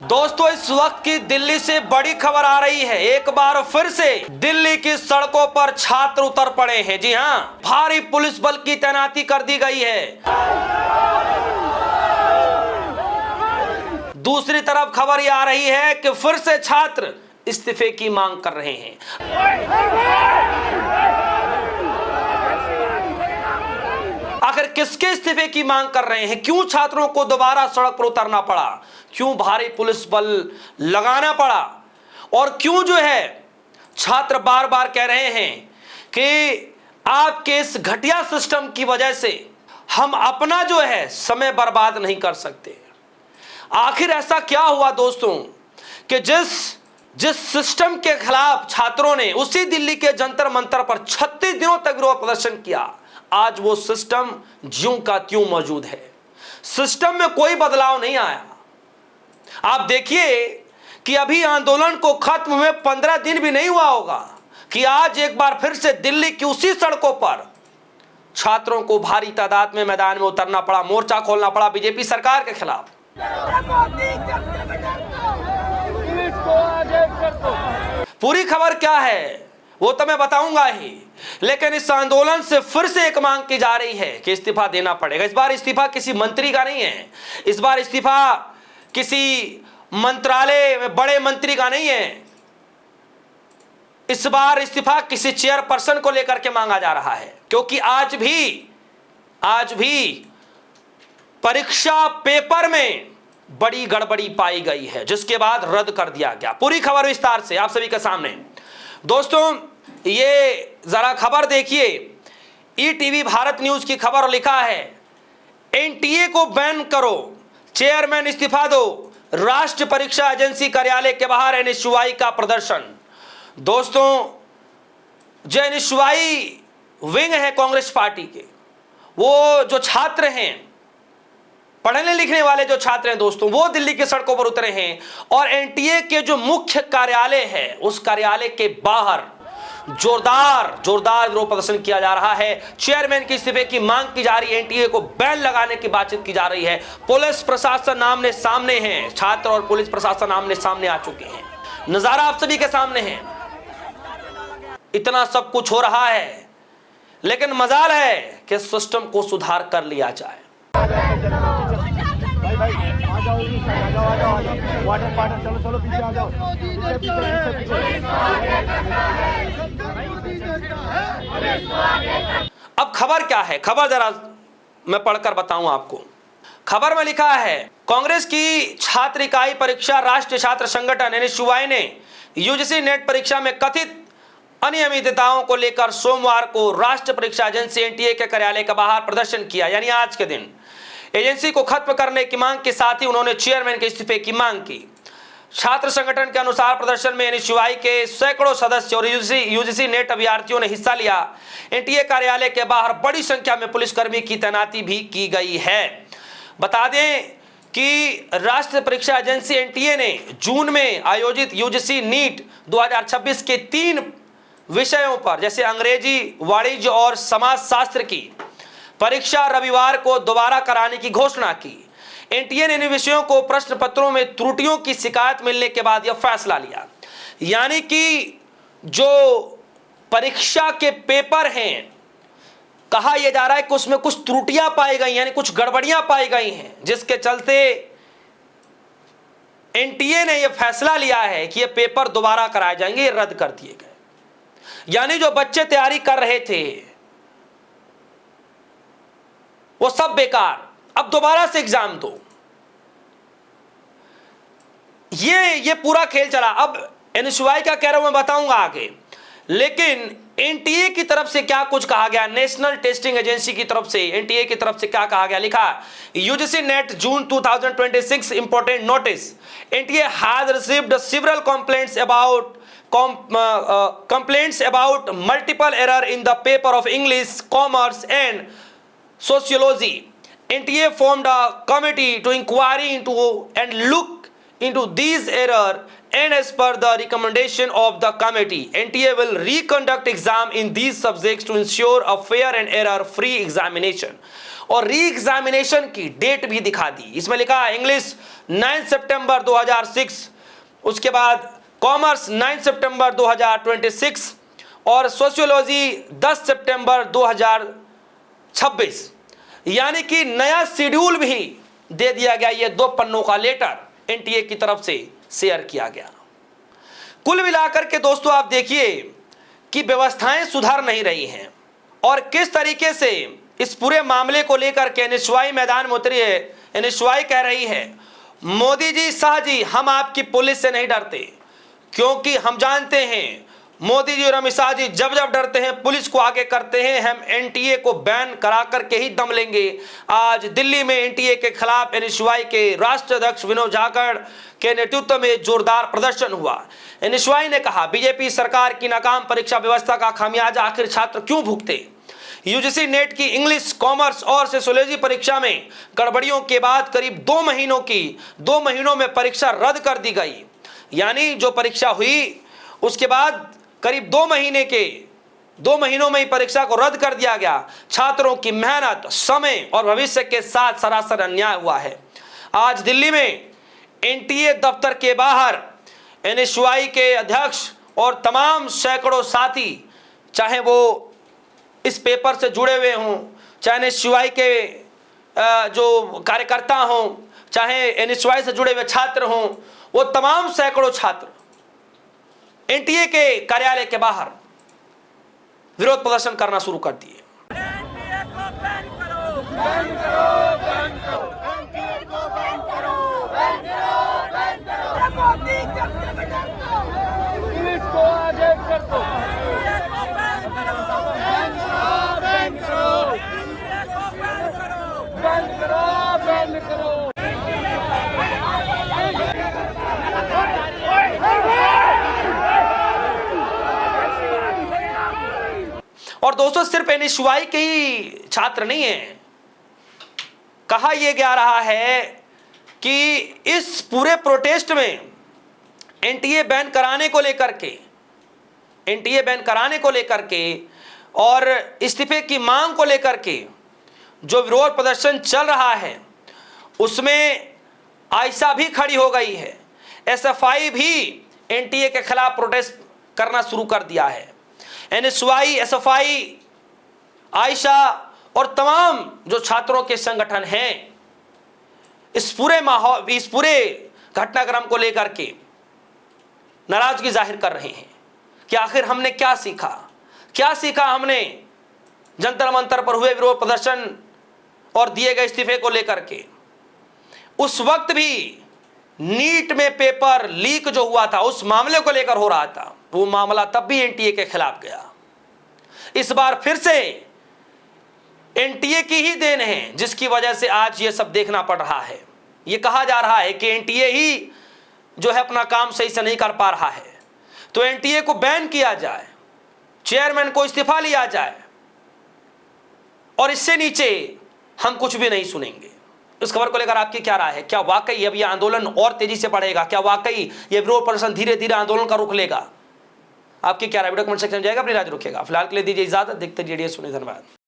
दोस्तों, इस वक्त की दिल्ली से बड़ी खबर आ रही है। एक बार फिर से दिल्ली की सड़कों पर छात्र उतर पड़े हैं। जी हां, भारी पुलिस बल की तैनाती कर दी गई है। दूसरी तरफ खबर यह आ रही है कि फिर से छात्र इस्तीफे की मांग कर रहे हैं। आखिर किसके इस्तीफे की मांग कर रहे हैं? क्यों छात्रों को दोबारा सड़क पर उतरना पड़ा? क्यों भारी पुलिस बल लगाना पड़ा? और क्यों जो है छात्र बार बार कह रहे हैं कि आपके इस घटिया सिस्टम की वजह से हम अपना जो है समय बर्बाद नहीं कर सकते? आखिर ऐसा क्या हुआ दोस्तों कि जिस सिस्टम के खिलाफ छात्रों ने उसी दिल्ली के जंतर मंतर पर 36 दिनों तक विरोध प्रदर्शन किया, आज वो सिस्टम ज्यों का त्यों मौजूद है। सिस्टम में कोई बदलाव नहीं आया। आप देखिए कि अभी आंदोलन को खत्म हुए 15 दिन भी नहीं हुआ होगा कि आज एक बार फिर से दिल्ली की उसी सड़कों पर छात्रों को भारी तादाद में मैदान में उतरना पड़ा, मोर्चा खोलना पड़ा बीजेपी सरकार के खिलाफ। पूरी खबर क्या है वो तो मैं बताऊंगा ही, लेकिन इस आंदोलन से फिर से एक मांग की जा रही है कि इस्तीफा देना पड़ेगा। इस बार इस्तीफा किसी मंत्री का नहीं है, इस बार इस्तीफा किसी मंत्रालय में बड़े मंत्री का नहीं है, इस बार इस्तीफा किसी चेयरपर्सन को लेकर के मांगा जा रहा है। क्योंकि आज भी परीक्षा पेपर में बड़ी गड़बड़ी पाई गई है, जिसके बाद रद्द कर दिया गया। पूरी खबर विस्तार से आप सभी के सामने। दोस्तों, ये जरा खबर देखिए, ईटीवी भारत न्यूज की खबर। लिखा है, एनटीए को बैन करो, चेयरमैन इस्तीफा दो, राष्ट्रीय परीक्षा एजेंसी कार्यालय के बाहर एनएसयूआई का प्रदर्शन। दोस्तों, जो एनएसयूआई विंग है कांग्रेस पार्टी के, वो जो छात्र हैं, पढ़ने लिखने वाले जो छात्र हैं दोस्तों, वो दिल्ली की सड़कों पर उतरे हैं और एनटीए के जो मुख्य कार्यालय है उस कार्यालय के बाहर जोरदार विरोध प्रदर्शन किया जा रहा है। चेयरमैन के इस्तीफे की मांग की जा रही है, एनटीए को बैन लगाने की बातचीत की जा रही है। पुलिस प्रशासन आमने सामने है, छात्र और पुलिस प्रशासन आमने सामने आ चुके हैं। नजारा आप सभी के सामने है। इतना सब कुछ हो रहा है, लेकिन मजाल है कि सिस्टम को सुधार कर लिया जाए। भाई आ जाओ, वाटर चलो पीछे आ जाओ। अब खबर क्या है? खबर जरा मैं पढ़कर बताऊं आपको। खबर में लिखा है, कांग्रेस की छात्र इकाई परीक्षा राष्ट्रीय छात्र संगठन एनएसयूआई ने यूजीसी नेट परीक्षा में कथित अनियमितताओं को लेकर सोमवार को राष्ट्रीय परीक्षा एजेंसी एनटीए के कार्यालय के बाहर प्रदर्शन किया, यानी आज के दिन। एजेंसी को खत्म करने की मांग के साथ ही उन्होंने चेयरमैन के इस्तीफे की मांग की। छात्र संगठन के अनुसार प्रदर्शन में एनएसयूआई के सैकड़ों सदस्य और यूजीसी नेट अभ्यर्थियों ने हिस्सा लिया। एनटीए कार्यालय के बाहर बड़ी संख्या में पुलिसकर्मी की तैनाती भी की गई है। बता दें कि राष्ट्रीय परीक्षा एजेंसी एनटीए ने जून में आयोजित यूजीसी नीट 2026 के 3 विषयों पर, जैसे अंग्रेजी, वाणिज्य और समाजशास्त्र की परीक्षा रविवार को दोबारा कराने की घोषणा की। एनटीए ने इन विषयों को प्रश्न पत्रों में त्रुटियों की शिकायत मिलने के बाद यह फैसला लिया। यानी कि जो परीक्षा के पेपर हैं, कहा यह जा रहा है कि उसमें कुछ त्रुटियां पाई गई, यानी कुछ गड़बड़ियां पाई गई हैं, जिसके चलते एनटीए ने यह फैसला लिया है कि यह पेपर दोबारा कराए जाएंगे, ये रद्द कर दिए गए। यानी जो बच्चे तैयारी कर रहे थे वो सब बेकार, अब दोबारा से एग्जाम दो। ये पूरा खेल चला। अब एनएसयूआई क्या कह रहा हूं मैं बताऊंगा आगे, लेकिन एनटीए की तरफ से क्या कुछ कहा गया, नेशनल टेस्टिंग एजेंसी की तरफ से, एनटीए की तरफ से क्या कहा गया? लिखा, UGC net June 2026 important notice, NTA has received several complaints about multiple error in the paper of English, Commerce and Sociology. NTA formed a committee to inquire into and look into these error, and as per the recommendation of the committee, NTA will reconduct exam in these subjects to ensure a fair and error free examination. और re examination की date भी दिखा दी। इसमें लिखा है English 9 सितंबर 2006, उसके बाद commerce 9 सितंबर 2026 और सोशियोलॉजी 10 सितंबर 2026। यानी कि नया शेड्यूल भी दे दिया गया। ये 2 पन्नों का लेटर एनटीए की तरफ से शेयर किया गया। कुल मिलाकर के दोस्तों आप देखिए कि व्यवस्थाएं सुधार नहीं रही हैं और किस तरीके से इस पूरे मामले को लेकर के एनएसयूआई मैदान में उतरी है। एनएसयूआई कह रही है मोदी जी, शाह जी, हम आपकी पुलिस से नहीं डरते, क्योंकि हम जानते हैं मोदी जी और अमित शाह जी जब जब डरते हैं पुलिस को आगे करते हैं। हम एनटीए को बैन करा करके ही दम लेंगे। आज दिल्ली में एनटीए के खिलाफ एनएसयूआई के राष्ट्रीय अध्यक्ष विनोद झाकड़ के नेतृत्व में जोरदार प्रदर्शन हुआ। एनएसयूआई ने कहा बीजेपी सरकार की नाकाम परीक्षा व्यवस्था का खामियाजा आखिर छात्र क्यों भुगते। यूजीसी नेट की इंग्लिश, कॉमर्स और सोशियोलॉजी परीक्षा में गड़बड़ियों के बाद करीब 2 महीनों में परीक्षा रद्द कर दी गई। यानी जो परीक्षा हुई उसके बाद करीब 2 महीनों में ही परीक्षा को रद्द कर दिया गया। छात्रों की मेहनत, समय और भविष्य के साथ सरासर अन्याय हुआ है। आज दिल्ली में एनटीए दफ्तर के बाहर एनएसयूआई के अध्यक्ष और तमाम सैकड़ों साथी, चाहे वो इस पेपर से जुड़े हुए हों, चाहे एनएसयूआई के जो कार्यकर्ता हों, चाहे एनएसयूआई से जुड़े हुए छात्र हों, वो तमाम सैकड़ों छात्र एनटीए के कार्यालय के बाहर विरोध प्रदर्शन करना शुरू कर दिए। और दोस्तों सिर्फ एनएसयूआई के ही छात्र नहीं है, कहा यह जा रहा है कि इस पूरे प्रोटेस्ट में एनटीए बैन कराने को लेकर के और इस्तीफे की मांग को लेकर के जो विरोध प्रदर्शन चल रहा है उसमें आयशा भी खड़ी हो गई है। एसएफआई भी एनटीए के खिलाफ प्रोटेस्ट करना शुरू कर दिया है। एनएसयूआई, एसएफआई, आयशा और तमाम जो छात्रों के संगठन हैं इस पूरे घटनाक्रम को लेकर के नाराजगी जाहिर कर रहे हैं कि आखिर हमने क्या सीखा हमने जंतर मंतर पर हुए विरोध प्रदर्शन और दिए गए इस्तीफे को लेकर के। उस वक्त भी नीट में पेपर लीक जो हुआ था उस मामले को लेकर हो रहा था, वो मामला तब भी एनटीए के खिलाफ गया। इस बार फिर से एनटीए की ही देन है जिसकी वजह से आज ये सब देखना पड़ रहा है। ये कहा जा रहा है कि एनटीए ही जो है अपना काम सही से नहीं कर पा रहा है, तो एनटीए को बैन किया जाए, चेयरमैन को इस्तीफा लिया जाए और इससे नीचे हम कुछ भी नहीं सुनेंगे। इस खबर को लेकर आपकी क्या राय है? क्या वाकई अब यह आंदोलन और तेजी से बढ़ेगा? क्या वाकई यह विरोध प्रदर्शन धीरे धीरे आंदोलन का रुख लेगा? आपकी क्या राय? वीडियो कमेंट सेक्शन में जाएगा, अपनी राय रखिएगा। फिलहाल के लिए दीजिए इजाजत, देखते रहिए, सुनिए, धन्यवाद।